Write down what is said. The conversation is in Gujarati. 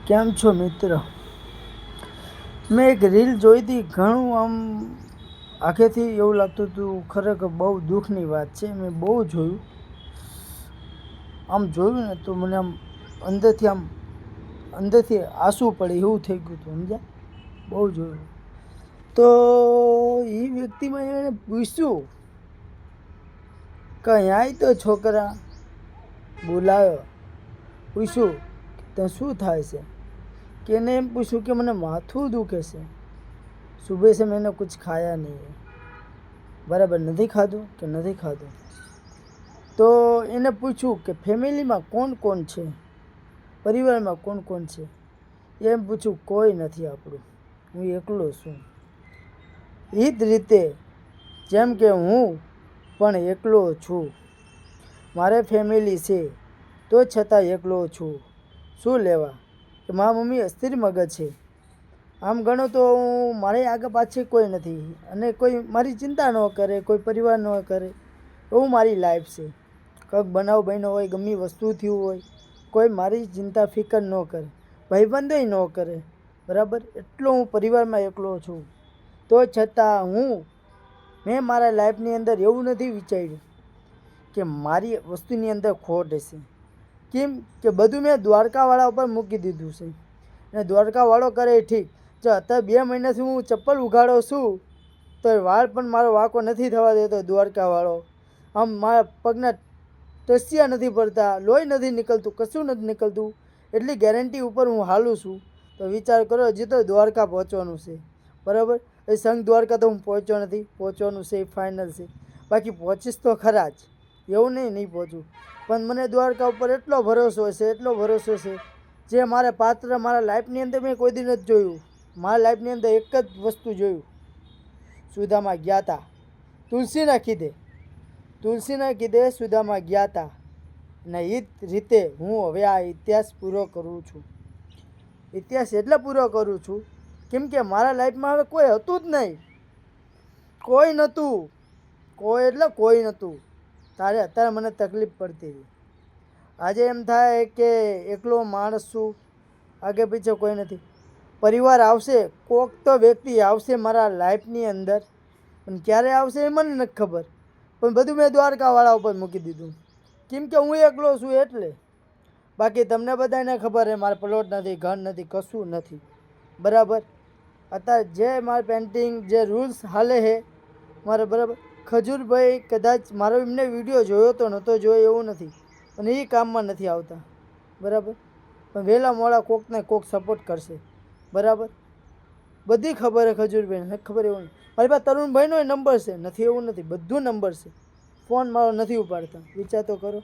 કેમ છો મિત્ર? મેં એક રીલ જોઈ હતી. ઘણું આમ આખેથી એવું લાગતું હતું ખરેખર બહુ દુઃખની વાત છે. મેં બહુ જોયું. આમ જોયું ને તો મને આમ અંદરથી આંસુ પડે એવું થઈ ગયું હતું. સમજ્યા? બહુ જોયું. તો એ વ્યક્તિમાં એણે પૂછ્યું કે અહીંયા તો છોકરા બોલાયો. પૂછ્યું કે શું થાય છે? કે એને એમ પૂછ્યું કે મને માથું દુખે છે. સુબહ से मैंने कुछ खाया नहीं है. બરાબર, નથી ખાધું કે નથી ખાધું. તો એને પૂછ્યું કે ફેમિલીમાં કોણ કોણ છે, પરિવારમાં કોણ કોણ છે. એમ પૂછ્યું, કોઈ નથી આપણું, હું એકલો છું. એ જ રીતે જેમ કે હું પણ એકલો છું. મારે ફેમિલી છે તો છતાં એકલો છું. શું લેવા કે મારા મમ્મી અસ્થિર મગજ છે. આમ ગણો તો મારે આગળ પાછળ કોઈ નથી અને કોઈ મારી ચિંતા ન કરે, કોઈ પરિવાર ન કરે. એવું મારી લાઈફ છે. કંઈક બનાવ બન્યો હોય, ગમે વસ્તુ થયું હોય, કોઈ મારી ચિંતા ફિકર ન કરે, ભાઈબંધોય ન કરે. બરાબર, એટલો હું પરિવારમાં એકલો છું. તો છતાં મેં મારા લાઈફની અંદર એવું નથી વિચાર્યું કે મારી વસ્તુની અંદર ખોટ હશે. કેમ કે બધું મેં દ્વારકાવાળા ઉપર મૂકી દીધું છે. અને દ્વારકાવાળો કરે એ ઠીક. જો અત્યારે 2 મહિનાથી હું ચપ્પલ ઉઘાડો છું તો વાળ પણ મારો વાંકો નથી થવા દેતો દ્વારકાવાળો. આમ મારા પગના ટસિયા નથી પડતા, લોહી નથી નીકળતું, કશું નથી નીકળતું. એટલી ગેરંટી ઉપર હું હાલું છું. તો વિચાર કરો, હજી તો દ્વારકા પહોંચવાનું છે. બરાબર, એ સંઘ દ્વારકા તો હું પહોંચ્યો નથી. પહોંચવાનું છે એ ફાઇનલ છે. બાકી પહોંચીશ તો ખરા જ, એવું નહીં પહોંચું. પણ મને દ્વારકા ઉપર એટલો ભરોસો છે, જે મારે પાત્ર મારા લાઈફની અંદર મેં કોઈ દી નથી જોયું. મારા લાઈફની અંદર એક જ વસ્તુ જોયું. સુદામા ગયા હતા તુલસીના કીધે સુદામા ગયા હતા. અને એ જ રીતે હું હવે આ ઇતિહાસ પૂરો કરું છું. ઇતિહાસ એટલે પૂરો કરું છું કેમ કે મારા લાઈફમાં હવે કોઈ હતું જ નહીં. કોઈ નહોતું. અત્યારે મને તકલીફ પડતી હતી. આજે એમ થાય કે એકલો માણસ છું, આગે પીછે કોઈ નથી. પરિવાર આવશે, કોક તો વ્યક્તિ આવશે મારા લાઈફની અંદર. પણ ક્યારે આવશે એ મને નથી ખબર. પણ બધું મેં દ્વારકાવાળા ઉપર મૂકી દીધું. કેમ કે હું એકલો છું એટલે. બાકી તમને બધાને ખબર છે મારે પ્લોટ નથી, ઘર નથી, કશું નથી. બરાબર, અત્યારે જે મારે પેન્ટિંગ જે રૂલ્સ હાલે છે મારે, બરાબર. ખજૂરભાઈ કદાચ મારો એમને વિડીયો જોયો તો નહોતો જોયો એવું નથી, અને એ કામમાં નથી આવતા. બરાબર, પણ વહેલા મોડા કોકને કોક સપોર્ટ કરશે. બરાબર, બધી ખબર છે ખજૂરભાઈને, નથી ખબર એવું નહીં. મારી પાસે તરુણભાઈનો નંબર છે, નથી એવું નથી, બધું નંબર છે. ફોન મારો નથી ઉપાડતા. વિચાર તો કરો.